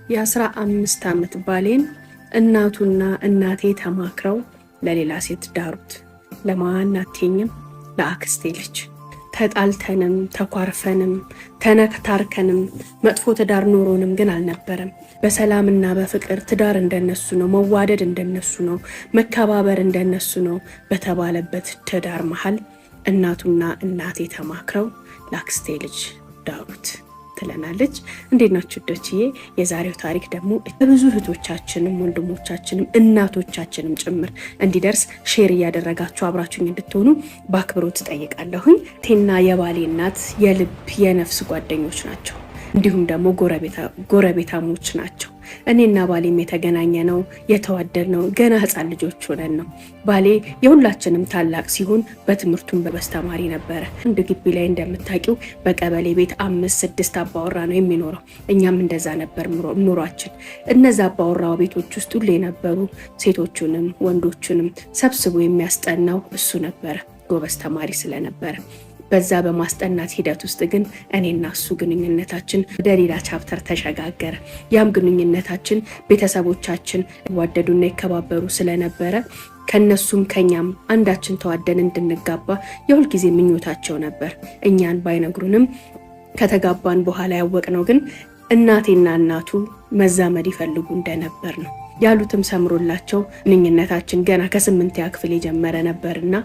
የ15 ዓመት ባሌን እናቱና እናቴ ተማክረው ለሌላ ሴት ዳሩት። ለማን አትኝም? ለአክስቴ ልጅ። ተጣልተንም ተኳርፈንም ተነክታርከንም መጥፎ ትዳር ኖሮንም ግን አልነበረም። በሰላምና በፍቅር ትዳር እንደነሱ ነው፣ መዋደድ እንደነሱ ነው፣ መከባበር እንደነሱ ነው በተባለበት ትዳር መሃል እናቱና እናቴ ተማክረው ለአክስቴ ልጅ ዳሩት ትለናለች። እንዴት ናችሁ ዶችዬ? የዛሬው ታሪክ ደግሞ ብዙ እህቶቻችንም ወንድሞቻችንም እናቶቻችንም ጭምር እንዲደርስ ሼር እያደረጋችሁ አብራችሁኝ እንድትሆኑ በአክብሮት ጠይቃለሁኝ። ቴና የባሌ እናት የልብ የነፍስ ጓደኞች ናቸው። እንዲሁም ደግሞ ጎረቤታሞች ናቸው። እኔና ባሌም የተገናኘ ነው የተዋደድ ነው ገና ህፃን ልጆች ሆነን ነው። ባሌ የሁላችንም ታላቅ ሲሆን በትምህርቱም በበስተማሪ ነበረ። እንደ ግቢ ላይ እንደምታውቂው በቀበሌ ቤት 5-6 አባወራ ነው የሚኖረው። እኛም እንደዛ ነበር ኑሯችን። እነዛ አባወራ ቤቶች ውስጥ ሁሉ የነበሩ ሴቶቹንም ወንዶቹንም ሰብስቦ የሚያስጠናው እሱ ነበረ፣ ጎበዝ ተማሪ ስለነበረ። በዛ በማስጠናት ሂደት ውስጥ ግን እኔና እሱ ግንኙነታችን ወደ ሌላ ቻፕተር ተሸጋገረ። ያም ግንኙነታችን ቤተሰቦቻችን ዋደዱና ይከባበሩ ስለነበረ ከነሱም ከኛም አንዳችን ተዋደን እንድንጋባ የሁል ጊዜ ምኞታቸው ነበር። እኛን ባይነግሩንም ከተጋባን በኋላ ያወቅነው ግን እናቴና እናቱ መዛመድ ይፈልጉ እንደነበር ነው። ያሉትም ሰምሮላቸው ግንኙነታችን ገና ከ8ኛ ክፍል የጀመረ ነበርና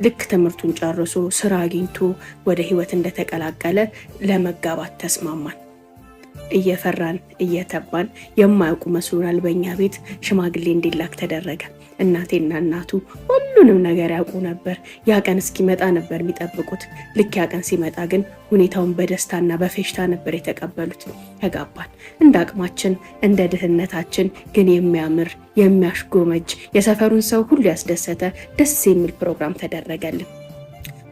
ልክ ትምህርቱን ጨርሶ ስራ አግኝቶ ወደ ህይወት እንደተቀላቀለ ለመጋባት ተስማማን። እየፈራን እየተባን የማያውቁ መስሎናል። በእኛ ቤት ሽማግሌ እንዲላክ ተደረገ። እናቴና እናቱ ሁሉንም ነገር ያውቁ ነበር። ያ ቀን እስኪመጣ ነበር የሚጠብቁት። ልክ ያ ቀን ሲመጣ ግን ሁኔታውን በደስታና በፌሽታ ነበር የተቀበሉት። ተጋባን። እንደ አቅማችን እንደ ድህነታችን ግን የሚያምር የሚያሽጎመጅ የሰፈሩን ሰው ሁሉ ያስደሰተ ደስ የሚል ፕሮግራም ተደረገልን።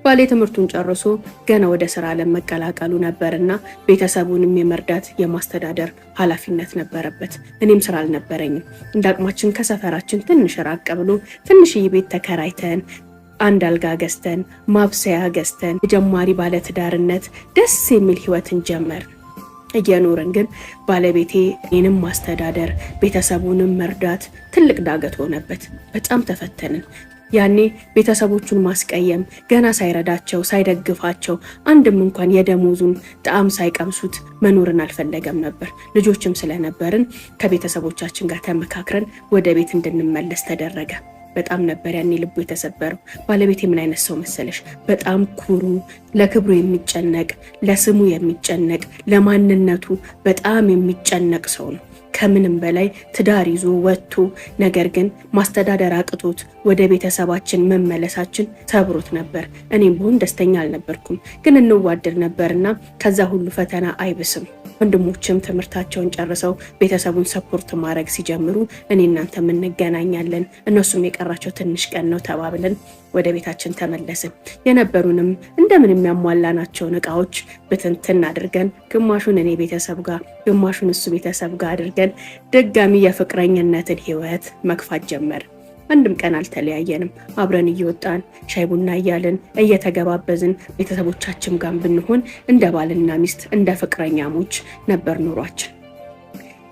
ባሌ ትምህርቱን ጨርሶ ገና ወደ ስራ ለመቀላቀሉ ነበርና ቤተሰቡንም የመርዳት የማስተዳደር ኃላፊነት ነበረበት። እኔም ስራ አልነበረኝም። እንዳቅማችን ከሰፈራችን ትንሽ ራቅ ብሎ ትንሽዬ ቤት ተከራይተን አንድ አልጋ ገዝተን ማብሰያ ገዝተን የጀማሪ ባለትዳርነት ደስ የሚል ህይወትን ጀመር። እየኖርን ግን ባለቤቴ እኔንም ማስተዳደር ቤተሰቡንም መርዳት ትልቅ ዳገት ሆነበት። በጣም ተፈተንን። ያኔ ቤተሰቦቹን ማስቀየም ገና ሳይረዳቸው ሳይደግፋቸው አንድም እንኳን የደሞዙን ጣዕም ሳይቀምሱት መኖርን አልፈለገም ነበር። ልጆችም ስለነበርን ከቤተሰቦቻችን ጋር ተመካክረን ወደ ቤት እንድንመለስ ተደረገ። በጣም ነበር ያኔ ልቡ የተሰበረው። ባለቤቴ ምን አይነት ሰው መሰለሽ? በጣም ኩሩ፣ ለክብሩ የሚጨነቅ፣ ለስሙ የሚጨነቅ፣ ለማንነቱ በጣም የሚጨነቅ ሰው ነው። ከምንም በላይ ትዳር ይዞ ወጥቶ ነገር ግን ማስተዳደር አቅቶት ወደ ቤተሰባችን መመለሳችን ሰብሮት ነበር። እኔም ብሆን ደስተኛ አልነበርኩም፣ ግን እንዋደድ ነበርና ከዛ ሁሉ ፈተና አይብስም። ወንድሞችም ትምህርታቸውን ጨርሰው ቤተሰቡን ሰፖርት ማድረግ ሲጀምሩ እኔ እናንተም እንገናኛለን፣ እነሱም የቀራቸው ትንሽ ቀን ነው ተባብለን ወደ ቤታችን ተመለስን። የነበሩንም እንደምን የሚያሟላናቸውን እቃዎች ብትንትን አድርገን ግማሹን እኔ ቤተሰብ ጋር ግማሹን እሱ ቤተሰብ ጋር አድርገን ድጋሚ የፍቅረኝነትን ህይወት መግፋት ጀመር። አንድም ቀን አልተለያየንም። አብረን እየወጣን ሻይ ቡና እያልን እየተገባበዝን ቤተሰቦቻችን ጋር ብንሆን እንደ ባልና ሚስት እንደ ፍቅረኛሞች ነበር ኑሯችን።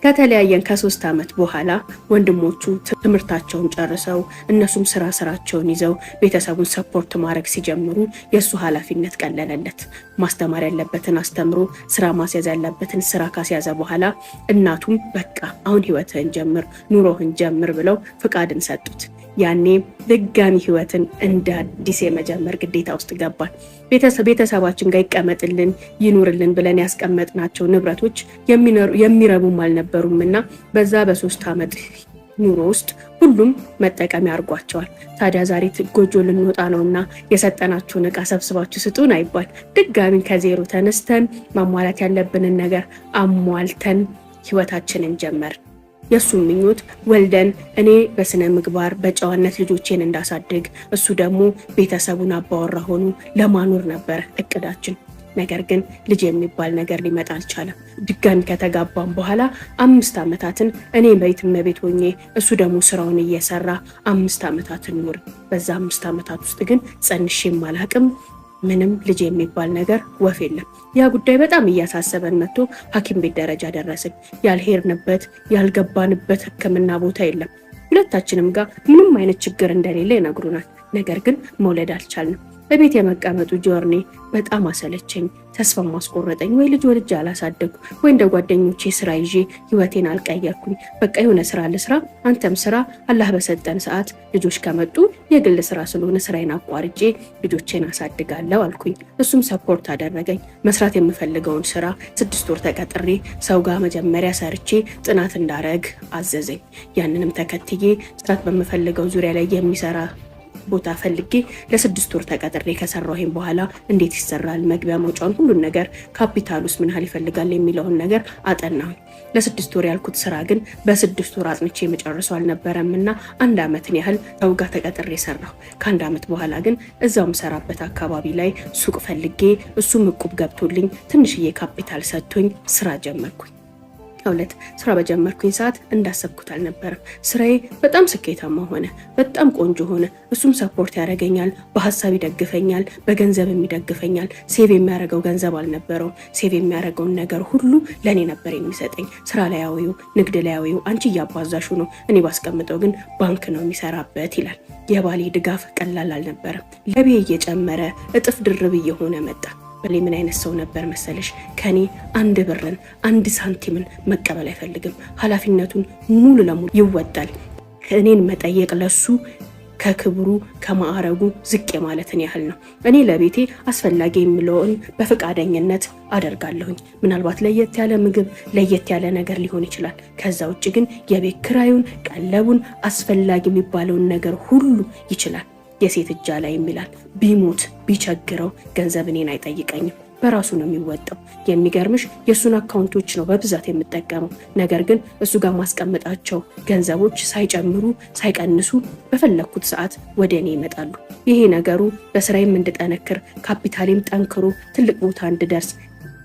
ከተለያየን ከ3 ዓመት በኋላ ወንድሞቹ ትምህርታቸውን ጨርሰው እነሱም ስራቸውን ይዘው ቤተሰቡን ሰፖርት ማድረግ ሲጀምሩ የሱ ኃላፊነት ቀለለለት። ማስተማር ያለበትን አስተምሮ ስራ ማስያዝ ያለበትን ስራ ካስያዘ በኋላ እናቱም በቃ አሁን ህይወትህን ጀምር፣ ኑሮህን ጀምር ብለው ፍቃድን ሰጡት። ያኔ ድጋሚ ህይወትን እንደ አዲስ የመጀመር ግዴታ ውስጥ ገባን። ቤተሰባችን ጋር ይቀመጥልን ይኑርልን ብለን ያስቀመጥናቸው ንብረቶች የሚረቡም አልነበሩምና በዛ በ3 ዓመት ኑሮ ውስጥ ሁሉም መጠቀሚያ አድርጓቸዋል። ታዲያ ዛሬ ጎጆ ልንወጣ ነውና የሰጠናችሁን ዕቃ ሰብስባችሁ ስጡን አይባል። ድጋሚ ከዜሮ ተነስተን ማሟላት ያለብንን ነገር አሟልተን ህይወታችንን ጀመር። የሱ ምኞት ወልደን እኔ በስነ ምግባር በጨዋነት ልጆቼን እንዳሳድግ እሱ ደግሞ ቤተሰቡን አባወራ ሆኖ ለማኖር ነበር እቅዳችን። ነገር ግን ልጅ የሚባል ነገር ሊመጣ አልቻለም። ድጋሚ ከተጋባን በኋላ 5 ዓመታትን እኔ ቤት ሆኜ እሱ ደግሞ ስራውን እየሰራ 5 ዓመታትን ኖር። በዛ 5 ዓመታት ውስጥ ግን ጸንሼም አላቅም ምንም ልጅ የሚባል ነገር ወፍ የለም። ያ ጉዳይ በጣም እያሳሰበን መጥቶ ሐኪም ቤት ደረጃ ደረስን። ያልሄድንበት ያልገባንበት ሕክምና ቦታ የለም። ሁለታችንም ጋር ምንም አይነት ችግር እንደሌለ ይነግሩናል። ነገር ግን መውለድ አልቻልንም። በቤት የመቀመጡ ጆርኒ በጣም አሰለቸኝ፣ ተስፋ ማስቆረጠኝ። ወይ ልጅ ወልጄ አላሳደጉ፣ ወይ እንደ ጓደኞቼ ስራ ይዤ ህይወቴን አልቀየርኩኝ። በቃ የሆነ ስራ ልስራ፣ አንተም ስራ፣ አላህ በሰጠን ሰዓት ልጆች ከመጡ የግል ስራ ስለሆነ ስራዬን አቋርጬ ልጆቼን አሳድጋለሁ አልኩኝ። እሱም ሰፖርት አደረገኝ። መስራት የምፈልገውን ስራ 6 ወር ተቀጥሬ ሰው ጋር መጀመሪያ ሰርቼ ጥናት እንዳረግ አዘዘኝ። ያንንም ተከትዬ ስራት በምፈልገው ዙሪያ ላይ የሚሰራ ቦታ ፈልጌ ለ6 ወር ተቀጥሬ ከሰራሁኝ በኋላ እንዴት ይሰራል፣ መግቢያ መውጫውን፣ ሁሉን ነገር ካፒታል ውስጥ ምን ያህል ይፈልጋል የሚለውን ነገር አጠናሁኝ። ለ6 ወር ያልኩት ስራ ግን በ6 ወር አጥንቼ የመጨረሰው አልነበረም እና 1 ዓመትን ያህል ሰው ጋር ተቀጥሬ ሰራሁ። ከ1 ዓመት በኋላ ግን እዛው የምሰራበት አካባቢ ላይ ሱቅ ፈልጌ እሱም እቁብ ገብቶልኝ ትንሽዬ ካፒታል ሰጥቶኝ ስራ ጀመርኩኝ። ሁለት ስራ በጀመርኩኝ ሰዓት እንዳሰብኩት አልነበረም። ስራዬ በጣም ስኬታማ ሆነ፣ በጣም ቆንጆ ሆነ። እሱም ሰፖርት ያደርገኛል፣ በሀሳብ ይደግፈኛል፣ በገንዘብ ይደግፈኛል። ሴቭ የሚያደርገው ገንዘብ አልነበረውም። ሴቭ የሚያደርገውን ነገር ሁሉ ለእኔ ነበር የሚሰጠኝ። ስራ ላይ አውዪው፣ ንግድ ላይ አውዪው፣ አንቺ እያባዛሹ ነው፣ እኔ ባስቀምጠው ግን ባንክ ነው የሚሰራበት ይላል። የባሌ ድጋፍ ቀላል አልነበረም። ለቤ እየጨመረ እጥፍ ድርብ እየሆነ መጣ። በሌ ምን አይነት ሰው ነበር መሰለሽ? ከኔ 1 ብርን 1 ሳንቲምን መቀበል አይፈልግም። ኃላፊነቱን ሙሉ ለሙሉ ይወጣል። እኔን መጠየቅ ለሱ ከክብሩ ከማዕረጉ ዝቅ ማለትን ያህል ነው። እኔ ለቤቴ አስፈላጊ የምለውን በፍቃደኝነት አደርጋለሁኝ። ምናልባት ለየት ያለ ምግብ፣ ለየት ያለ ነገር ሊሆን ይችላል። ከዛ ውጭ ግን የቤት ኪራዩን፣ ቀለቡን፣ አስፈላጊ የሚባለውን ነገር ሁሉ ይችላል። የሴት እጃ ላይ የሚላል። ቢሞት ቢቸግረው ገንዘብ እኔን አይጠይቀኝም፣ በራሱ ነው የሚወጣው። የሚገርምሽ የእሱን አካውንቶች ነው በብዛት የምጠቀመው። ነገር ግን እሱ ጋር ማስቀመጣቸው ገንዘቦች ሳይጨምሩ ሳይቀንሱ በፈለግኩት ሰዓት ወደ እኔ ይመጣሉ። ይሄ ነገሩ በስራዬም እንድጠነክር ካፒታሌም ጠንክሮ ትልቅ ቦታ እንድደርስ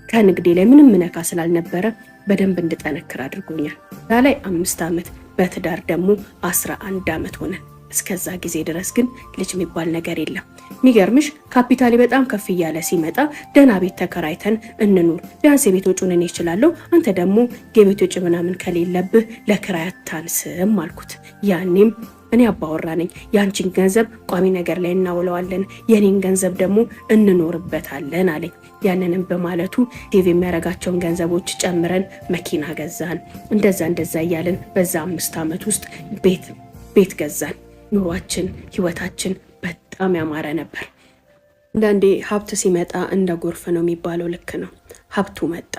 ከንግዴ ላይ ምንም ነካ ስላልነበረ በደንብ እንድጠነክር አድርጎኛል። ዛ ላይ 5 ዓመት በትዳር ደግሞ 11 ዓመት ሆነን። እስከዛ ጊዜ ድረስ ግን ልጅ የሚባል ነገር የለም። የሚገርምሽ ካፒታሌ በጣም ከፍ እያለ ሲመጣ ደህና ቤት ተከራይተን እንኑር፣ ቢያንስ የቤት ወጪውን እኔ እችላለሁ፣ አንተ ደግሞ የቤት ወጪ ምናምን ከሌለብህ ለክራይ አታንስም አልኩት። ያኔም እኔ አባወራ ነኝ፣ የአንቺን ገንዘብ ቋሚ ነገር ላይ እናውለዋለን፣ የኔን ገንዘብ ደግሞ እንኖርበታለን አለኝ። ያንንም በማለቱ ሴቭ የሚያደርጋቸውን ገንዘቦች ጨምረን መኪና ገዛን። እንደዛ እያልን በዛ 5 ዓመት ውስጥ ቤት ገዛን። ኑሯችን ህይወታችን በጣም ያማረ ነበር። አንዳንዴ ሀብት ሲመጣ እንደ ጎርፍ ነው የሚባለው ልክ ነው። ሀብቱ መጣ።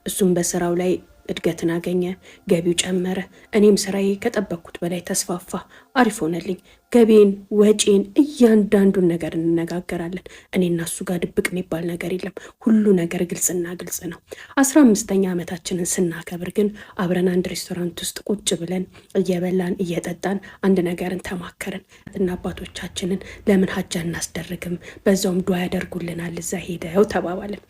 እሱም በስራው ላይ እድገትን አገኘ፣ ገቢው ጨመረ። እኔም ስራዬ ከጠበቅኩት በላይ ተስፋፋ፣ አሪፍ ሆነልኝ። ገቢን፣ ወጪን፣ እያንዳንዱን ነገር እንነጋገራለን። እኔና እሱ ጋር ድብቅ የሚባል ነገር የለም። ሁሉ ነገር ግልጽና ግልጽ ነው። 15ኛ ዓመታችንን ስናከብር ግን አብረን አንድ ሬስቶራንት ውስጥ ቁጭ ብለን እየበላን እየጠጣን አንድ ነገርን ተማከርን እና አባቶቻችንን ለምን ሀጃ እናስደርግም፣ በዛውም ዱዓ ያደርጉልናል እዛ ሄደው ተባባልን።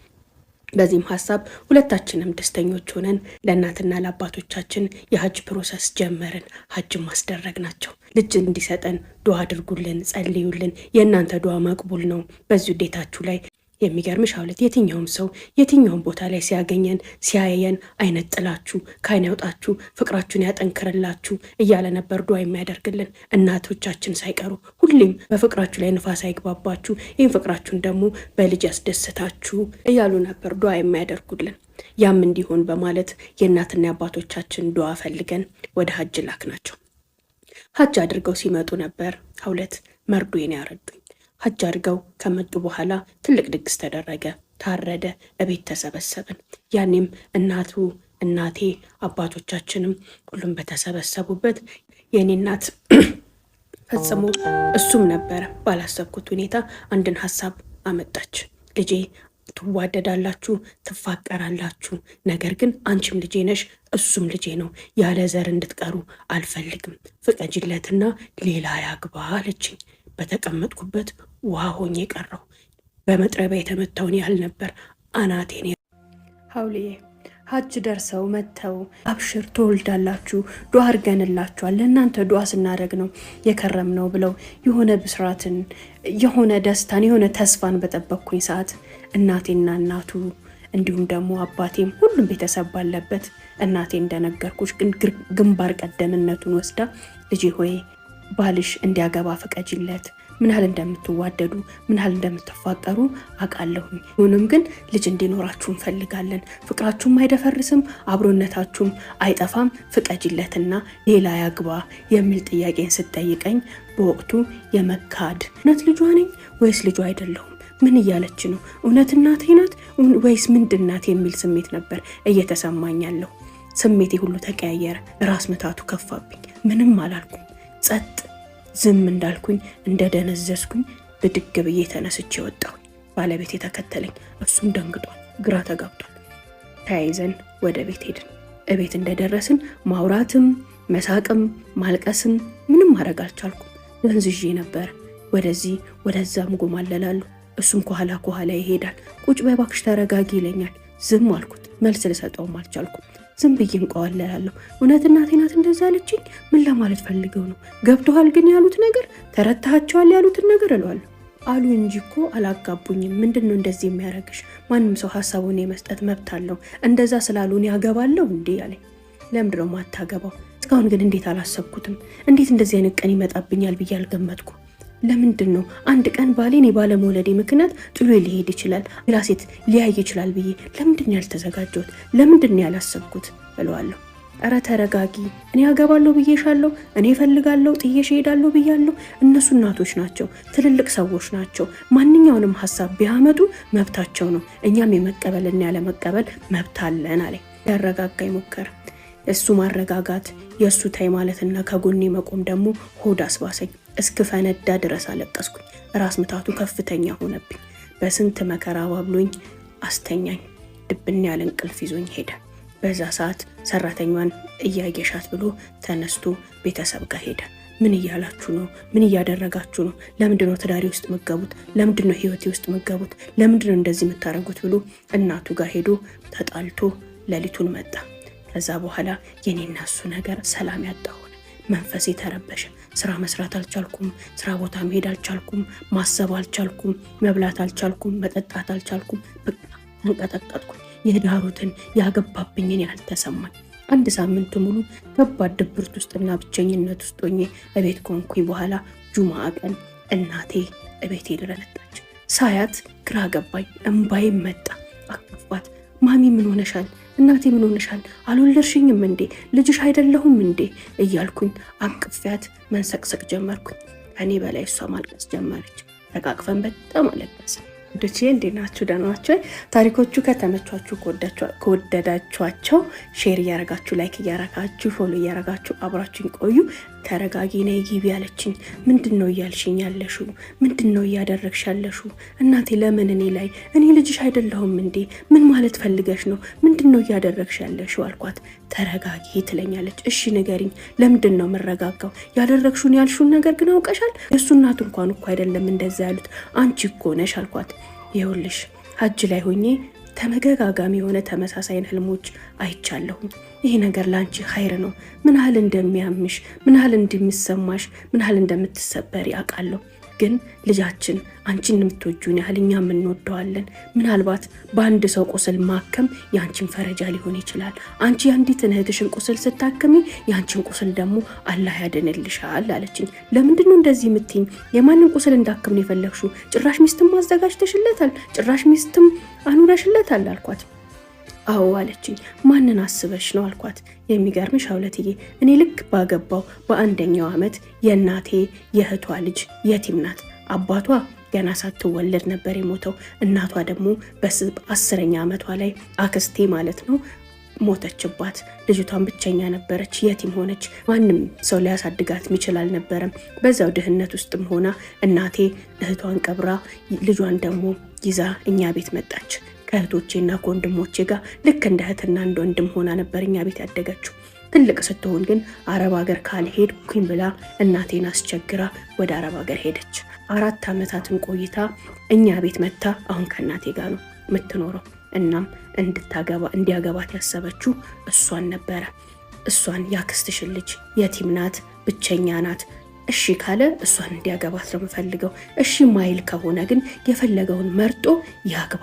በዚህም ሀሳብ ሁለታችንም ደስተኞች ሆነን ለእናትና ለአባቶቻችን የሀጅ ፕሮሰስ ጀመርን። ሀጅ ማስደረግ ናቸው። ልጅ እንዲሰጠን ዱዓ አድርጉልን፣ ጸልዩልን፣ የእናንተ ዱዓ መቅቡል ነው በዚህ ውዴታችሁ ላይ። የሚገርምሽ አውለት የትኛውም ሰው የትኛውም ቦታ ላይ ሲያገኘን ሲያየን አይነት ጥላችሁ ከአይን ያውጣችሁ፣ ፍቅራችሁን ያጠንክርላችሁ እያለ ነበር ዱዓ የሚያደርግልን። እናቶቻችን ሳይቀሩ ሁሌም በፍቅራችሁ ላይ ንፋስ አይግባባችሁ፣ ይህን ፍቅራችሁን ደግሞ በልጅ ያስደስታችሁ እያሉ ነበር ዱዓ የሚያደርጉልን። ያም እንዲሆን በማለት የእናትና የአባቶቻችን ዱዓ ፈልገን ወደ ሀጅ ላክ ናቸው። ሀጅ አድርገው ሲመጡ ነበር አውለት መርዶዬን ያረዱኝ። ሀጅ አድርገው ከመጡ በኋላ ትልቅ ድግስ ተደረገ፣ ታረደ፣ እቤት ተሰበሰብን። ያኔም እናቴ አባቶቻችንም ሁሉም በተሰበሰቡበት የኔ እናት ፈጽሞ እሱም ነበረ ባላሰብኩት ሁኔታ አንድን ሀሳብ አመጣች። ልጄ ትዋደዳላችሁ፣ ትፋቀራላችሁ፣ ነገር ግን አንቺም ልጄ ነሽ፣ እሱም ልጄ ነው፣ ያለ ዘር እንድትቀሩ አልፈልግም፣ ፍቀጅለትና ሌላ ያግባ አለችኝ። በተቀመጥኩበት ውሃ ሆኜ ቀረው። በመጥረቢያ የተመታውን ያህል ነበር አናቴን። ሀጅ ደርሰው መተው አብሽር ትወልዳላችሁ ዱዓ አድርገንላችኋል ለእናንተ ዱዓ ስናደርግ ነው የከረምነው ብለው የሆነ ብስራትን የሆነ ደስታን የሆነ ተስፋን በጠበቅኩኝ ሰዓት እናቴና እናቱ እንዲሁም ደግሞ አባቴም ሁሉም ቤተሰብ ባለበት እናቴ እንደነገርኩሽ ግንባር ቀደምነቱን ወስዳ ልጄ ሆይ ባልሽ እንዲያገባ ፍቀጂለት፣ ምን ያህል እንደምትዋደዱ ምን ያህል እንደምትፋቀሩ አውቃለሁኝ። ሆኖም ግን ልጅ እንዲኖራችሁ እንፈልጋለን፣ ፍቅራችሁም አይደፈርስም፣ አብሮነታችሁም አይጠፋም፣ ፍቀጂለትና ሌላ ያግባ የሚል ጥያቄን ስትጠይቀኝ በወቅቱ የመካድ እውነት ልጇ ነኝ ወይስ ልጇ አይደለሁም? ምን እያለች ነው? እውነት እናቴ ናት ወይስ ምንድን ናት የሚል ስሜት ነበር እየተሰማኝ ያለው። ስሜቴ ሁሉ ተቀያየረ። ራስ ምታቱ ከፋብኝ። ምንም አላልኩም። ጸጥ ዝም እንዳልኩኝ እንደደነዘዝኩኝ ብድግ ብዬ ተነስቼ ወጣሁኝ። ባለቤቴ ተከተለኝ። እሱም ደንግጧል፣ ግራ ተጋብቷል። ተያይዘን ወደ ቤት ሄድን። እቤት እንደደረስን ማውራትም መሳቅም ማልቀስም ምንም ማድረግ አልቻልኩም። ደንዝዤ ነበር። ወደዚህ ወደዛም ጎማለላሉ። እሱም ከኋላ ይሄዳል። ቁጭ በይ እባክሽ ተረጋጊ ይለኛል። ዝም አልኩት። መልስ ልሰጠውም አልቻልኩም። ዝም ብዬ እንቀዋለላለሁ። እውነት እናቴ ናት እንደዛ አለችኝ? ምን ለማለት ፈልገው ነው? ገብቶሃል ግን ያሉት ነገር? ተረድተሃቸዋል ያሉትን ነገር እለዋለሁ። አሉ እንጂ እኮ አላጋቡኝም። ምንድነው እንደዚህ የሚያደርግሽ? ማንም ሰው ሀሳቡን የመስጠት መብት አለው። እንደዛ ስላሉን ያገባለሁ እንዴ አለኝ። ለምንድነው ማታገባው? እስካሁን ግን እንዴት አላሰብኩትም? እንዴት እንደዚህ አይነት ቀን ይመጣብኛል ብዬ አልገመትኩም። ለምንድን ነው አንድ ቀን ባሌን ባለመውለዴ ምክንያት ጥሎ ሊሄድ ይችላል፣ ሌላ ሴት ሊያይ ይችላል ብዬ ለምንድን ያልተዘጋጀሁት? ለምንድን ያላሰብኩት እለዋለሁ። ኧረ ተረጋጊ፣ እኔ ያገባለሁ ብዬሻለሁ፣ እኔ እፈልጋለሁ፣ ጥዬሽ እሄዳለሁ ብያለሁ። እነሱ እናቶች ናቸው፣ ትልልቅ ሰዎች ናቸው። ማንኛውንም ሀሳብ ቢያመጡ መብታቸው ነው። እኛም የመቀበልና ያለመቀበል መብት አለን አለኝ። ያረጋጋኝ ሞከረ። እሱ ማረጋጋት የእሱ ታይ ማለትና ከጎኔ መቆም ደግሞ ሆድ አስባሰኝ። እስክፈነዳ ድረስ አለቀስኩኝ። ራስ ምታቱ ከፍተኛ ሆነብኝ። በስንት መከራ ባብሎኝ አስተኛኝ። ድብን ያለ እንቅልፍ ይዞኝ ሄደ። በዛ ሰዓት ሰራተኛዋን እያየሻት ብሎ ተነስቶ ቤተሰብ ጋር ሄደ። ምን እያላችሁ ነው? ምን እያደረጋችሁ ነው? ለምንድነው ትዳሪ ውስጥ መገቡት? ለምንድነው ህይወቴ ውስጥ መገቡት? ለምንድነው እንደዚህ የምታደርጉት ብሎ እናቱ ጋር ሄዶ ተጣልቶ ሌሊቱን መጣ። ከዛ በኋላ የኔና እሱ ነገር ሰላም ያጣ ሆነ። መንፈሴ ተረበሸ። ስራ መስራት አልቻልኩም። ስራ ቦታ መሄድ አልቻልኩም። ማሰብ አልቻልኩም። መብላት አልቻልኩም። መጠጣት አልቻልኩም። በቃ ተንቀጠቀጥኩኝ። የዳሩትን ያገባብኝን ያህል ተሰማኝ። አንድ ሳምንት ሙሉ ከባድ ድብርት ውስጥና ብቸኝነት ውስጥ ሆኜ እቤት ኮንኩኝ። በኋላ ጁምዓ ቀን እናቴ እቤቴ ድረነታች። ሳያት ግራ ገባኝ። እንባዬ መጣ። አከፋት። ማሚ ምን ሆነሻል? እናቴ ምን ሆነሻል? አልወለድሽኝም እንዴ? ልጅሽ አይደለሁም እንዴ? እያልኩኝ አቅፊያት መንሰቅሰቅ ጀመርኩኝ። ከኔ በላይ እሷ ማልቀስ ጀመረች። ተቃቅፈን በጣም አለቀስን። ዶቼ እንዴት ናችሁ? ደህና ናችሁ? ታሪኮቹ ከተመቻችሁ ከወደዳችኋቸው ሼር እያረጋችሁ ላይክ እያረጋችሁ ፎሎ እያረጋችሁ አብራችሁኝ ቆዩ። ተረጋጊ ነይ ግቢ ያለችኝ ምንድነው እያልሽኝ ያለሽው? ምንድነው እያደረግሽ ያለሽው? እናቴ ለምን እኔ ላይ እኔ ልጅሽ አይደለሁም እንዴ? ምን ማለት ፈልገሽ ነው? ምንድነው እያደረግሽ ያለሽው አልኳት። ተረጋጊ ትለኛለች። እሺ ንገሪኝ፣ ለምንድነው መረጋጋው? ያደረግሽውን ያልሽውን ነገር ግን አውቀሻል? የሱ እናት እንኳን እኮ አይደለም እንደዛ ያሉት አንቺ እኮ ነሽ አልኳት። ይኸውልሽ ሀጅ ላይ ሆኜ ተመጋጋሚ የሆነ ተመሳሳይን ህልሞች አይቻለሁኝ። ይሄ ነገር ላንቺ ኸይር ነው። ምን ያህል እንደሚያምሽ፣ ምን ያህል እንደሚሰማሽ፣ ምን ያህል እንደምትሰበሪ አውቃለሁ። ግን ልጃችን አንቺን የምትወጂውን ያህል እኛም እንወደዋለን። ምናልባት በአንድ ሰው ቁስል ማከም ያንቺን ፈረጃ ሊሆን ይችላል። አንቺ የአንዲትን እህትሽን ቁስል ስታከሚ ያንቺን ቁስል ደግሞ አላህ ያድንልሻል አለችኝ። ለምንድነው እንደዚህ የምትይኝ? የማንን ቁስል እንዳክም ነው የፈለግሽው? ጭራሽ ሚስትም አዘጋጅተሽለታል? ጭራሽ ሚስትም አኑረሽለታል አልኳት። አዎ አለችኝ። ማንን አስበሽ ነው አልኳት። የሚገርምሽ አውለትዬ እኔ ልክ ባገባው በአንደኛው ዓመት የእናቴ የእህቷ ልጅ የቲም ናት። አባቷ ገና ሳትወለድ ነበር የሞተው። እናቷ ደግሞ በ10ኛ ዓመቷ ላይ አክስቴ ማለት ነው ሞተችባት። ልጅቷን ብቸኛ ነበረች፣ የቲም ሆነች። ማንም ሰው ሊያሳድጋት የሚችል አልነበረም። በዛው ድህነት ውስጥም ሆና እናቴ እህቷን ቀብራ ልጇን ደግሞ ይዛ እኛ ቤት መጣች። ከእህቶቼና ከወንድሞቼ ጋር ልክ እንደ እህትና እንደ ወንድም ሆና ነበር እኛ ቤት ያደገችው። ትልቅ ስትሆን ግን አረብ ሀገር ካልሄድኩኝ ብላ እናቴን አስቸግራ ወደ አረብ ሀገር ሄደች። 4 ዓመታትን ቆይታ እኛ ቤት መታ አሁን ከእናቴ ጋር ነው የምትኖረው። እናም እንዲያገባት ያሰበችው እሷን ነበረ። እሷን ያክስትሽን ልጅ የቲም ናት፣ ብቸኛ ናት። እሺ ካለ እሷን እንዲያገባት ነው የምፈልገው። እሺ ማይል ከሆነ ግን የፈለገውን መርጦ ያግባ።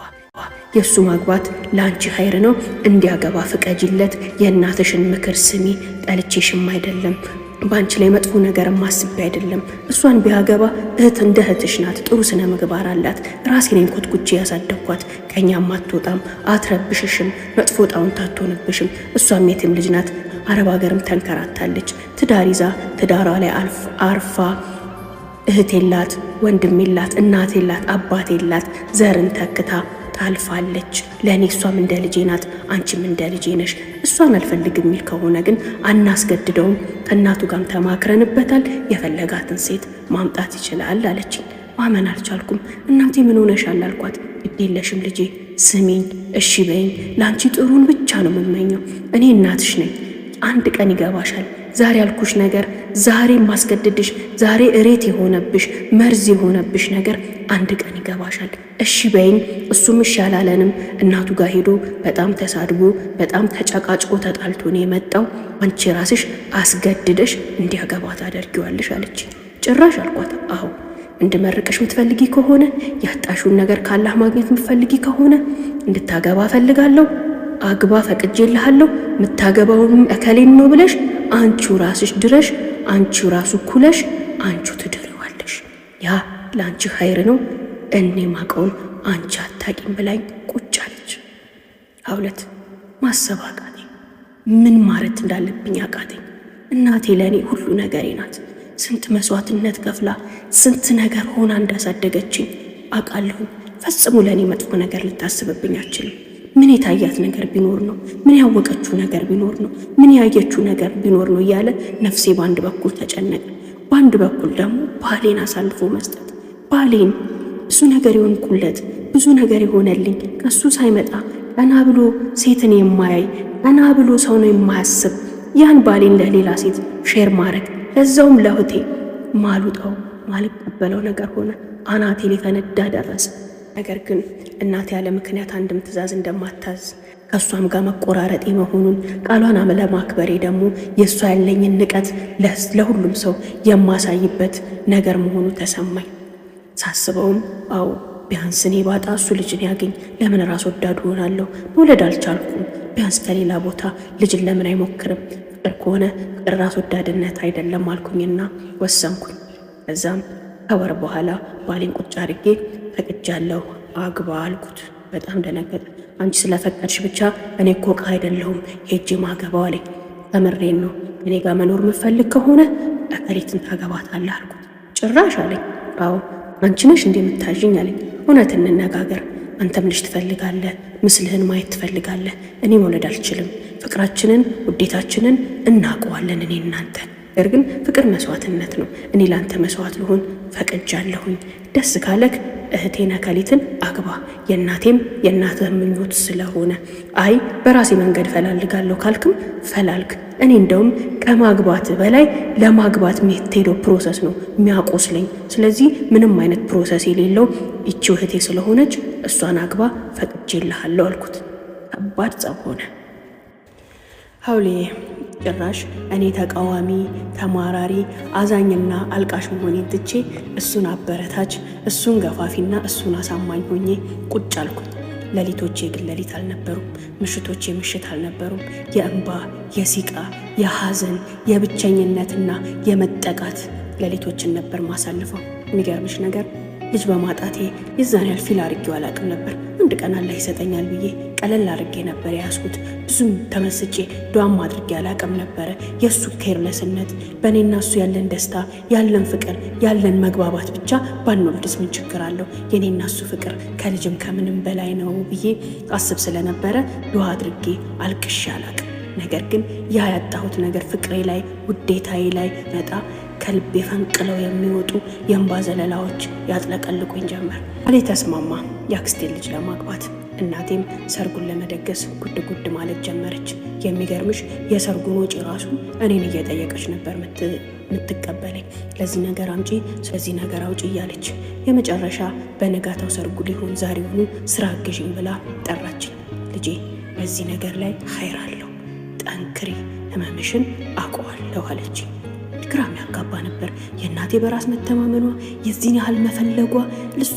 የእሱ ማግባት ለአንቺ ኸይር ነው፣ እንዲያገባ ፍቀጅለት። የእናትሽን ምክር ስሚ። ጠልቼሽም አይደለም፣ በአንቺ ላይ መጥፎ ነገር ማስቤ አይደለም። እሷን ቢያገባ እህት እንደ እህትሽ ናት፣ ጥሩ ስነ ምግባር አላት። ራሴ ነኝ ኮትኩቼ ያሳደግኳት። ከኛም አትወጣም፣ አትረብሽሽም፣ መጥፎ ጣውንት አትሆንብሽም። እሷም የትም ልጅ ናት፣ አረብ ሀገርም ተንከራታለች። ትዳር ይዛ ትዳሯ ላይ አርፋ እህት የላት፣ ወንድም የላት፣ እናት የላት፣ አባት የላት፣ ዘርን ተክታ ታልፋለች። ለእኔ እሷም እንደ ልጄ ናት፣ አንቺም እንደ ልጄ ነሽ። እሷን አልፈልግም የሚል ከሆነ ግን አናስገድደውም። ከእናቱ ጋርም ተማክረንበታል። የፈለጋትን ሴት ማምጣት ይችላል አለችኝ። ማመን አልቻልኩም። እናቴ ምን ሆነሻል አልኳት። ግድ የለሽም ልጄ፣ ስሚኝ፣ እሺ በይኝ። ለአንቺ ጥሩን ብቻ ነው የምመኘው። እኔ እናትሽ ነኝ። አንድ ቀን ይገባሻል። ዛሬ ያልኩሽ ነገር፣ ዛሬ ማስገድድሽ፣ ዛሬ እሬት የሆነብሽ መርዝ የሆነብሽ ነገር አንድ ቀን ይገባሻል። እሺ በይኝ። እሱም እሺ አላለንም። እናቱ ጋር ሄዶ በጣም ተሳድቦ በጣም ተጨቃጭቆ ተጣልቶ ነው የመጣው። አንቺ ራስሽ አስገድደሽ እንዲያገባ ታደርጊዋለሽ አለች። ጭራሽ አልኳት። አዎ እንድመርቅሽ የምትፈልጊ ከሆነ ያጣሹን ነገር ካላህ ማግኘት የምትፈልጊ ከሆነ እንድታገባ ፈልጋለሁ። አግባ፣ ፈቅጄልሃለሁ። የምታገባውም እከሌን ነው ብለሽ አንቺው ራስሽ ድረሽ፣ አንቺው ራሱ ኩለሽ፣ አንቺው ትድሪዋለሽ። ያ ለአንቺ ኸይር ነው። እኔ ማቀውን አንቺ አታቂም ብላኝ ቁጭ አለች። አውለት ማሰብ አቃተኝ። ምን ማለት እንዳለብኝ አቃተኝ። እናቴ ለእኔ ሁሉ ነገሬ ናት። ስንት መስዋዕትነት ከፍላ ስንት ነገር ሆና እንዳሳደገችኝ አቃለሁ። ፈጽሞ ለእኔ መጥፎ ነገር ልታስብብኝ አችልም። ምን የታያት ነገር ቢኖር ነው? ምን ያወቀችው ነገር ቢኖር ነው? ምን ያየችው ነገር ቢኖር ነው? እያለ ነፍሴ በአንድ በኩል ተጨነቀ፣ በአንድ በኩል ደግሞ ባሌን አሳልፎ መስጠት። ባሌን ብዙ ነገር የሆንኩለት፣ ብዙ ነገር የሆነልኝ፣ ከሱ ሳይመጣ ቀና ብሎ ሴትን የማያይ ቀና ብሎ ሰው ነው የማያስብ ያን ባሌን ለሌላ ሴት ሼር ማድረግ፣ ለዛውም ለእህቴ ማሉጣው ማልቀበለው ነገር ሆነ። አናቴ ሊፈነዳ ደረሰ። ነገር ግን እናቴ ያለ ምክንያት አንድም ትእዛዝ እንደማታዝ ከእሷም ጋር መቆራረጤ መሆኑን ቃሏን ለማክበሬ ደግሞ የእሷ ያለኝን ንቀት ለሁሉም ሰው የማሳይበት ነገር መሆኑ ተሰማኝ። ሳስበውም አዎ ቢያንስ እኔ ባጣ እሱ ልጅን ያገኝ፣ ለምን ራስ ወዳድ ሆናለሁ? መውለድ አልቻልኩም። ቢያንስ ከሌላ ቦታ ልጅን ለምን አይሞክርም? ፍቅር ከሆነ ፍቅር ራስ ወዳድነት አይደለም አልኩኝና ወሰንኩኝ። ከዛም ከወር በኋላ ባሌን ቁጭ አድርጌ ፈቅጃለሁ፣ አግባ አልኩት። በጣም ደነገጠ። አንቺ ስለፈቀድሽ ብቻ እኔ እኮ ዕቃ አይደለሁም ሄጄ ማገባው አለኝ። ተምሬን ነው። እኔ ጋር መኖር የምፈልግ ከሆነ እከሌትን ታገባታለህ አልኩት። ጭራሽ አለኝ። አዎ አንቺ ነሽ እንደምታዥኝ አለኝ። እውነት እንነጋገር። አንተም ልጅ ትፈልጋለህ፣ ምስልህን ማየት ትፈልጋለህ። እኔ መውለድ አልችልም። ፍቅራችንን ውዴታችንን እናውቀዋለን እኔ እናንተ። ነገር ግን ፍቅር መስዋዕትነት ነው። እኔ ላንተ መስዋዕት ልሆን ፈቅጃለሁኝ። ደስ ካለክ እህቴን እከሊትን አግባ፣ የእናቴም የእናትህ ምኞት ስለሆነ። አይ በራሴ መንገድ ፈላልጋለሁ ካልክም ፈላልግ። እኔ እንደውም ከማግባት በላይ ለማግባት የምትሄደው ፕሮሰስ ነው የሚያቆስለኝ። ስለዚህ ምንም አይነት ፕሮሰስ የሌለው ይቺው እህቴ ስለሆነች እሷን አግባ፣ ፈቅጄልሃለሁ አልኩት። ከባድ ጸብ ሆነ። ሀውሌ ጭራሽ እኔ ተቃዋሚ፣ ተማራሪ፣ አዛኝና አልቃሽ መሆኔን ትቼ እሱን አበረታች፣ እሱን ገፋፊና እሱን አሳማኝ ሆኜ ቁጭ አልኩት። ሌሊቶቼ ግን ሌሊት አልነበሩም፣ ምሽቶቼ ምሽት አልነበሩም። የእንባ፣ የሲቃ፣ የሐዘን፣ የብቸኝነትና የመጠቃት ሌሊቶችን ነበር ማሳልፈው። የሚገርምሽ ነገር ልጅ በማጣቴ የዛን ያህል ፊል አድርጌው አላቅም ነበር። አንድ ቀን አላህ ይሰጠኛል ብዬ ቀለል አድርጌ ነበር የያዝኩት። ብዙም ተመስጬ ዱዓም አድርጌ አላቅም ነበረ። የእሱ ኬርለስነት፣ በእኔና እሱ ያለን ደስታ፣ ያለን ፍቅር፣ ያለን መግባባት ብቻ ባንወልድስ ምን ችግር አለው? የኔና እሱ ፍቅር ከልጅም ከምንም በላይ ነው ብዬ አስብ ስለነበረ ዱዓ አድርጌ አልቅሼ አላቅም። ነገር ግን ያ ያጣሁት ነገር ፍቅሬ ላይ ውዴታዬ ላይ መጣ። ከልቤ ፈንቅለው የሚወጡ የእንባ ዘለላዎች ያጥለቀልቁኝ ጀመር። ባሌ ተስማማ የአክስቴ ልጅ ለማግባት። እናቴም ሰርጉን ለመደገስ ጉድ ጉድ ማለት ጀመረች። የሚገርምሽ የሰርጉን ወጪ ራሱ እኔን እየጠየቀች ነበር የምትቀበለኝ። ለዚህ ነገር አምጪ፣ ስለዚህ ነገር አውጪ እያለች። የመጨረሻ በነጋታው ሰርጉ ሊሆን ዛሬውኑ ስራ አግዥኝ ብላ ጠራችኝ። ልጄ በዚህ ነገር ላይ ኸይር አለው፣ ጠንክሪ፣ ህመምሽን አውቀዋለሁ አለች። ግራ የሚያጋባ ነበር። የእናቴ በራስ መተማመኗ፣ የዚህን ያህል መፈለጓ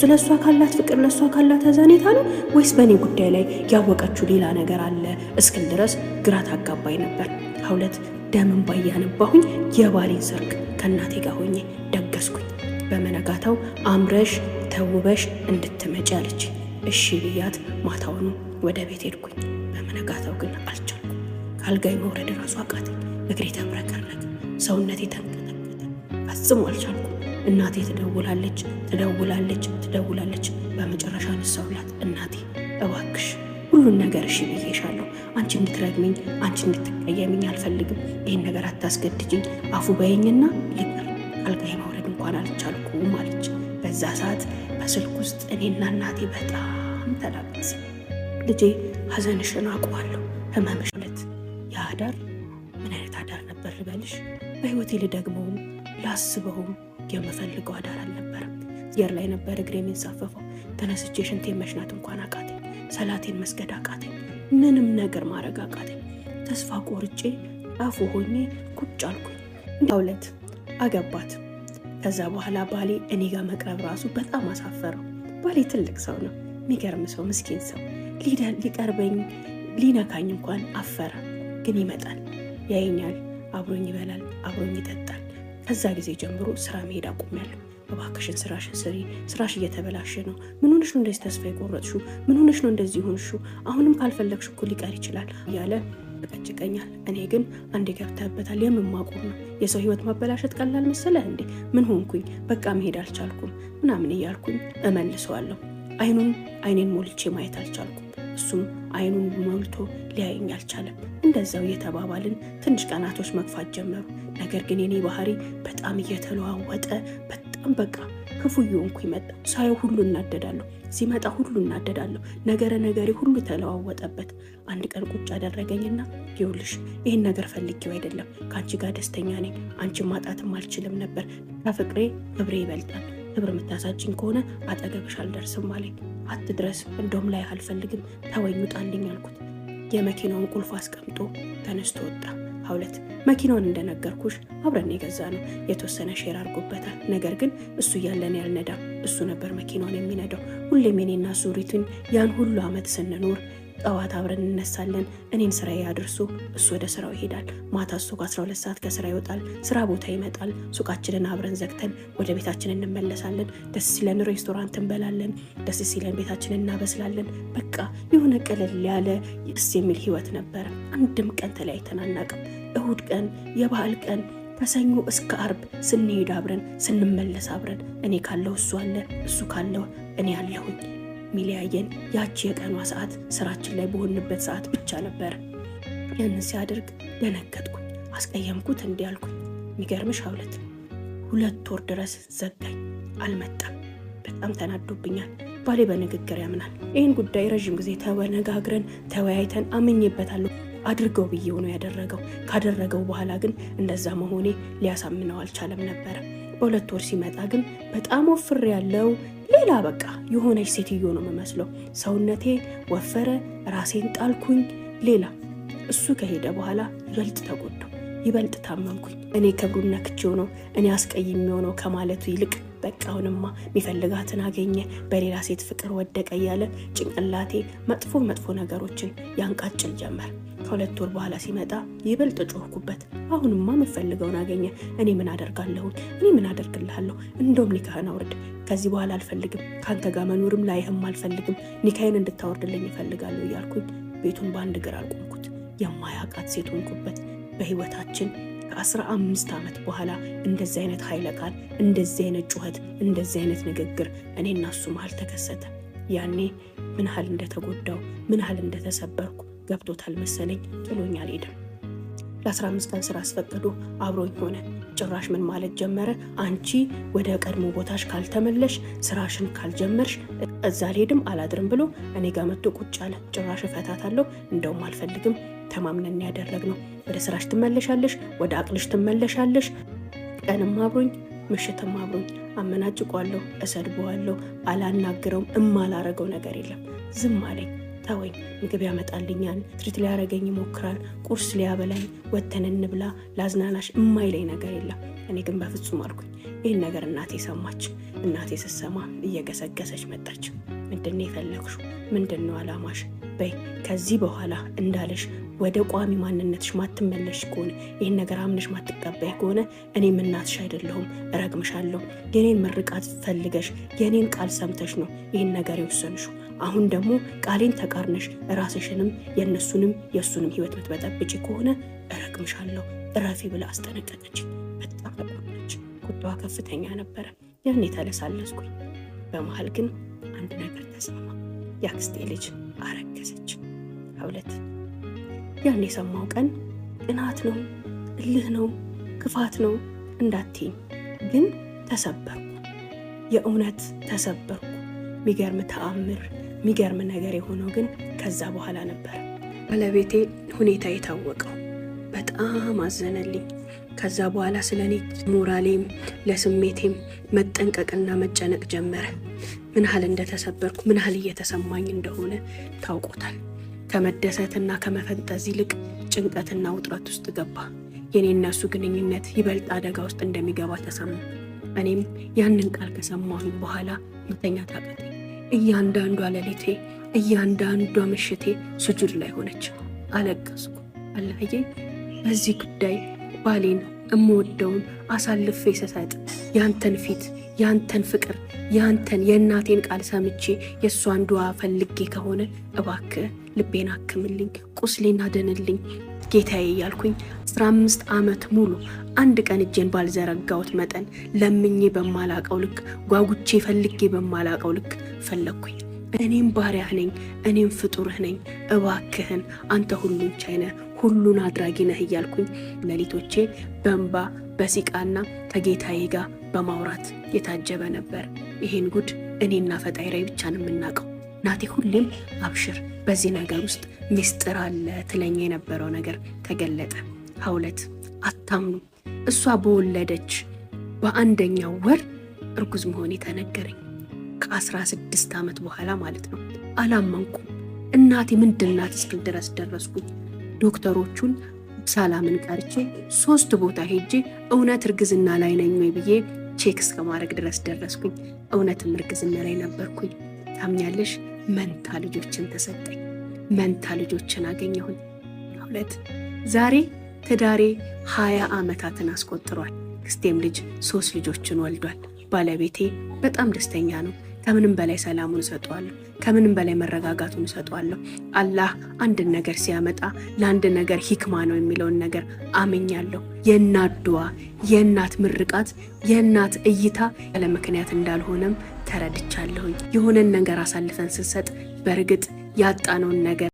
ለእሷ ካላት ፍቅር፣ ለእሷ ካላት አዛኔታ ነው ወይስ በእኔ ጉዳይ ላይ ያወቀችው ሌላ ነገር አለ እስክል ድረስ ግራ ታጋባኝ ነበር። ከሁለት ደምን ባያነባሁኝ የባሌን ሰርግ ከእናቴ ጋር ሆኜ ደገስኩኝ። በመነጋታው አምረሽ ተውበሽ እንድትመጪ አለች። እሺ ብያት ማታውኑ ወደ ቤት ሄድኩኝ። በመነጋታው ግን አልቻልኩም። ካልጋይ መውረድ ራሱ አቃተኝ። እግሬ ተብረከረከ፣ ሰውነቴ ተንቀጠቀጠ። ፈጽሞ አልቻልኩም። እናቴ ትደውላለች። በመጨረሻ ነሳውላት። እናቴ እባክሽ ሁሉን ነገር እሺ ብዬሻለሁ። አንቺ እንድትረግሚኝ፣ አንቺ እንድትቀየሚኝ አልፈልግም። ይህን ነገር አታስገድጅኝ፣ አፉ በይኝና ልቅር። ካልጋይ መውረድ እንኳን አልቻልኩም አለች። በዛ ሰዓት በስልክ ውስጥ እኔና እናቴ በጣም ተላቀስ። ልጄ ሐዘንሽን አውቀዋለሁ፣ ህመምሽ ለት የአዳር ምን አይነት አዳር ነበር ልበልሽ? በህይወቴ ልደግመውም ላስበውም የምፈልገው አዳር አልነበረም። አየር ላይ ነበር እግሬ የሚንሳፈፈው። ተነስቼ ሽንቴን መሽናት እንኳን አቃተኝ። ሰላቴን መስገድ አቃተኝ። ምንም ነገር ማድረግ አቃተኝ። ተስፋ ቆርጬ አፉ ሆኜ ቁጭ አልኩኝ። እንዳውለት አገባት። ከዛ በኋላ ባሌ እኔ ጋር መቅረብ ራሱ በጣም አሳፈረው። ባሌ ትልቅ ሰው ነው፣ የሚገርም ሰው፣ ምስኪን ሰው። ሊቀርበኝ ሊነካኝ እንኳን አፈረ። ግን ይመጣል፣ ያየኛል፣ አብሮኝ ይበላል፣ አብሮኝ ይጠጣል። ከዛ ጊዜ ጀምሮ ስራ መሄድ አቁሜያለሁ። እባክሽን ስራሽን ስሪ፣ ስራሽ እየተበላሸ ነው። ምን ሆነሽ ነው እንደዚህ ተስፋ የቆረጥሽው? ምን ሆነሽ ነው እንደዚህ ሆንሽው? አሁንም ካልፈለግሽ እኮ ሊቀር ይችላል እያለ ይጨቀጭቀኛል። እኔ ግን አንዴ ገብተህበታል፣ የምማቆም ነው። የሰው ህይወት ማበላሸት ቀላል መሰለህ እንዴ? ምን ሆንኩኝ? በቃ መሄድ አልቻልኩም ምናምን እያልኩኝ እመልሰዋለሁ። አይኔን ሞልቼ ማየት አልቻልኩም። እሱም አይኑን ሞልቶ ሊያየኝ አልቻለም። እንደዛው እየተባባልን ትንሽ ቀናቶች መግፋት ጀመሩ። ነገር ግን የኔ ባህሪ በጣም እየተለዋወጠ በጣም በቃ ክፉ እየሆንኩኝ መጣ። ሳየው ሁሉ እናደዳለሁ፣ ሲመጣ ሁሉ እናደዳለሁ። ነገሬ ሁሉ ተለዋወጠበት። አንድ ቀን ቁጭ አደረገኝና ይኸውልሽ ይህን ነገር ፈልጌው አይደለም፣ ከአንቺ ጋር ደስተኛ ነኝ። አንቺን ማጣትም አልችልም ነበር። ከፍቅሬ ክብሬ ይበልጣል። ክብር የምታሳጭኝ ከሆነ አጠገብሽ አልደርስም አለኝ። አትድረስ፣ እንደውም ላይ አልፈልግም፣ ተወኝ፣ ውጣልኝ አልኩት። የመኪናውን ቁልፍ አስቀምጦ ተነስቶ ወጣ። ሀውለት መኪናውን እንደነገርኩሽ አብረን የገዛ ነው። የተወሰነ ሼር አድርጎበታል። ነገር ግን እሱ እያለን ያልነዳም፣ እሱ ነበር መኪናውን የሚነዳው። ሁሌም የኔና እሱ ሪቱን ያን ሁሉ አመት ስንኖር ጠዋት አብረን እንነሳለን። እኔን ስራዬ አድርሶ እሱ ወደ ስራው ይሄዳል። ማታ እሱ ከ12 ሰዓት ከስራ ይወጣል። ስራ ቦታ ይመጣል። ሱቃችንን አብረን ዘግተን ወደ ቤታችን እንመለሳለን። ደስ ሲለን ሬስቶራንት እንበላለን። ደስ ሲለን ቤታችንን እናበስላለን። በቃ የሆነ ቀለል ያለ ደስ የሚል ህይወት ነበረ። አንድም ቀን ተለያይተን አናውቅም። እሁድ ቀን፣ የበዓል ቀን፣ ከሰኞ እስከ አርብ ስንሄድ አብረን፣ ስንመለስ አብረን። እኔ ካለው እሱ አለ፣ እሱ ካለው እኔ አለሁኝ። ሚሊያየን ያቺ የቀኗ ሰዓት ስራችን ላይ በሆንበት ሰዓት ብቻ ነበር። ያንን ሲያደርግ ደነገጥኩኝ። አስቀየምኩት እንዲህ አልኩኝ። የሚገርምሽ ሀውለት 2 ወር ድረስ ዘጋኝ፣ አልመጣም። በጣም ተናዶብኛል። ባሌ በንግግር ያምናል። ይህን ጉዳይ ረዥም ጊዜ ተነጋግረን ተወያይተን አምኜበታለሁ አድርገው ብዬው ነው ያደረገው። ካደረገው በኋላ ግን እንደዛ መሆኔ ሊያሳምነው አልቻለም ነበረ። በ2 ወር ሲመጣ ግን በጣም ወፍር ያለው ሌላ በቃ የሆነች ሴትዮ ነው የምመስለው። ሰውነቴ ወፈረ፣ ራሴን ጣልኩኝ። ሌላ እሱ ከሄደ በኋላ ይበልጥ ተጎዳሁ፣ ይበልጥ ታመምኩኝ። እኔ ክብሩን ነክቼው ነው፣ እኔ አስቀይሜው ነው ከማለቱ ይልቅ በቃ አሁንማ የሚፈልጋትን አገኘ፣ በሌላ ሴት ፍቅር ወደቀ እያለ ጭንቅላቴ መጥፎ ነገሮችን ያንቃጭል ጀመር። ከ2 ወር በኋላ ሲመጣ ይበልጥ ጮህኩበት። አሁንማ የምፈልገውን አገኘ፣ እኔ ምን አደርጋለሁኝ? እኔ ምን አደርግልሃለሁ? እንደውም ኒካህን አውርድ። ከዚህ በኋላ አልፈልግም፣ ከአንተ ጋር መኖርም ላይህም አልፈልግም። ኒካህን እንድታወርድልኝ እፈልጋለሁ እያልኩኝ ቤቱን በአንድ እግር አልቆምኩት። የማያውቃት ሴት ሆንኩበት። በህይወታችን ከ15 ዓመት በኋላ እንደዚህ አይነት ኃይለ ቃል፣ እንደዚህ አይነት ጩኸት፣ እንደዚህ አይነት ንግግር እኔና እሱ መሀል ተከሰተ። ያኔ ምን ያህል እንደተጎዳው፣ ምን ያህል እንደተሰበርኩ ገብቶታል መሰለኝ። ጥሎኝ አልሄደም። ለ15 ቀን ስራ አስፈቅዶ አብሮኝ ሆነ። ጭራሽ ምን ማለት ጀመረ? አንቺ ወደ ቀድሞ ቦታሽ ካልተመለሽ፣ ስራሽን ካልጀመርሽ እዛ አልሄድም አላድርም ብሎ እኔ ጋር መጥቶ ቁጭ አለ። ጭራሽ እፈታታለሁ፣ እንደውም አልፈልግም፣ ተማምነን ያደረግነው ወደ ስራሽ ትመለሻለሽ፣ ወደ አቅልሽ ትመለሻለሽ። ቀንም አብሮኝ ምሽትም አብሮኝ። አመናጭቋለሁ፣ እሰድበዋለሁ፣ አላናግረውም። እማላረገው ነገር የለም። ዝም አለኝ፣ ተወኝ። ምግብ ያመጣልኛል፣ ትሪት ሊያረገኝ ይሞክራል፣ ቁርስ ሊያበላኝ፣ ወተን እንብላ፣ ላዝናናሽ እማይለኝ ነገር የለም። እኔ ግን በፍጹም አልኩኝ። ይህን ነገር እናቴ ሰማች። እናቴ ስትሰማ እየገሰገሰች መጣች። ምንድነው የፈለግሽው? ምንድነው አላማሽ? በይ ከዚህ በኋላ እንዳለሽ ወደ ቋሚ ማንነትሽ ማትመለሽ ከሆነ ይህን ነገር አምነሽ ማትቀበይ ከሆነ እኔም እናትሽ አይደለሁም፣ እረግምሻለሁ። የኔን ምርቃት ፈልገሽ የኔን ቃል ሰምተሽ ነው ይህን ነገር የወሰንሽው። አሁን ደግሞ ቃሌን ተቃርነሽ ራስሽንም የእነሱንም የእሱንም ህይወት ምትበጠብጪ ከሆነ እረግምሻለሁ፣ እረፊ ብላ አስጠነቀቀች። በጣም ተቆጣች። ቁጣዋ ከፍተኛ ነበረ። ያኔ ተለሳለስኩኝ። በመሀል ግን አንድ ነገር ተሰማ። የአክስቴ ልጅ አረገዘች። 2 ያን የሰማው ቀን ቅናት ነው፣ እልህ ነው፣ ክፋት ነው እንዳትይኝ፣ ግን ተሰበርኩ። የእውነት ተሰበርኩ። ሚገርም ተአምር፣ ሚገርም ነገር የሆነው ግን ከዛ በኋላ ነበር። ባለቤቴ ሁኔታ የታወቀው በጣም አዘነልኝ። ከዛ በኋላ ስለኔ ሞራሌም ለስሜቴም መጠንቀቅና መጨነቅ ጀመረ። ምን ያህል እንደተሰበርኩ ምን ያህል እየተሰማኝ እንደሆነ ታውቆታል። ከመደሰትና ከመፈንጠዝ ይልቅ ጭንቀትና ውጥረት ውስጥ ገባ። የኔና እሱ ግንኙነት ይበልጥ አደጋ ውስጥ እንደሚገባ ተሰማ። እኔም ያንን ቃል ከሰማሁኝ በኋላ መተኛት አቃተኝ። እያንዳንዷ ሌሊቴ፣ እያንዳንዷ ምሽቴ ስጁድ ላይ ሆነች። አለቀስኩ። አላህዬ በዚህ ጉዳይ ባሌን እምወደውን አሳልፌ ስሰጥ ያንተን ፊት፣ ያንተን ፍቅር፣ ያንተን የእናቴን ቃል ሰምቼ የእሷን ዱዓ ፈልጌ ከሆነ እባክህ ልቤን አክምልኝ፣ ቁስሌን አድንልኝ ጌታዬ እያልኩኝ 15 ዓመት ሙሉ አንድ ቀን እጄን ባልዘረጋሁት መጠን ለምኜ በማላቀው ልክ፣ ጓጉቼ ፈልጌ በማላቀው ልክ ፈለግኩኝ። እኔም ባሪያህ ነኝ፣ እኔም ፍጡርህ ነኝ፣ እባክህን አንተ ሁሉን ቻይ ነህ፣ ሁሉን አድራጊ ነህ እያልኩኝ ሌሊቶቼ በእንባ በሲቃና ከጌታዬ ጋር በማውራት የታጀበ ነበር። ይሄን ጉድ እኔና ፈጣሪ ብቻ ነው የምናውቀው። ናቴ ሁሌም አብሽር፣ በዚህ ነገር ውስጥ ሚስጥር አለ ትለኛ የነበረው ነገር ተገለጠ። 2 አታምኑ፣ እሷ በወለደች በአንደኛው ወር እርጉዝ መሆኔ ተነገረኝ። ከ16 ዓመት በኋላ ማለት ነው። አላመንኩም። እናቴ ምንድናት እስክል ድረስ ደረስኩኝ። ዶክተሮቹን ሰላምን ቀርቼ 3 ቦታ ሄጄ እውነት እርግዝና ላይ ነኝ ወይ ብዬ ቼክ እስከማድረግ ድረስ ደረስኩኝ። እውነትም እርግዝና ላይ ነበርኩኝ። ታምኛለሽ? መንታ ልጆችን ተሰጠኝ። መንታ ልጆችን አገኘሁኝ። 2 ዛሬ ትዳሬ 20 ዓመታትን አስቆጥሯል። ክስቴም ልጅ 3 ልጆችን ወልዷል። ባለቤቴ በጣም ደስተኛ ነው። ከምንም በላይ ሰላሙን እሰጠዋለሁ፣ ከምንም በላይ መረጋጋቱን እሰጠዋለሁ። አላህ አንድን ነገር ሲያመጣ ለአንድ ነገር ሂክማ ነው የሚለውን ነገር አምኛለሁ። የእናት ዱዓ፣ የእናት ምርቃት፣ የእናት እይታ ያለ ምክንያት እንዳልሆነም ተረድቻለሁኝ። የሆነን ነገር አሳልፈን ስንሰጥ በእርግጥ ያጣነውን ነገር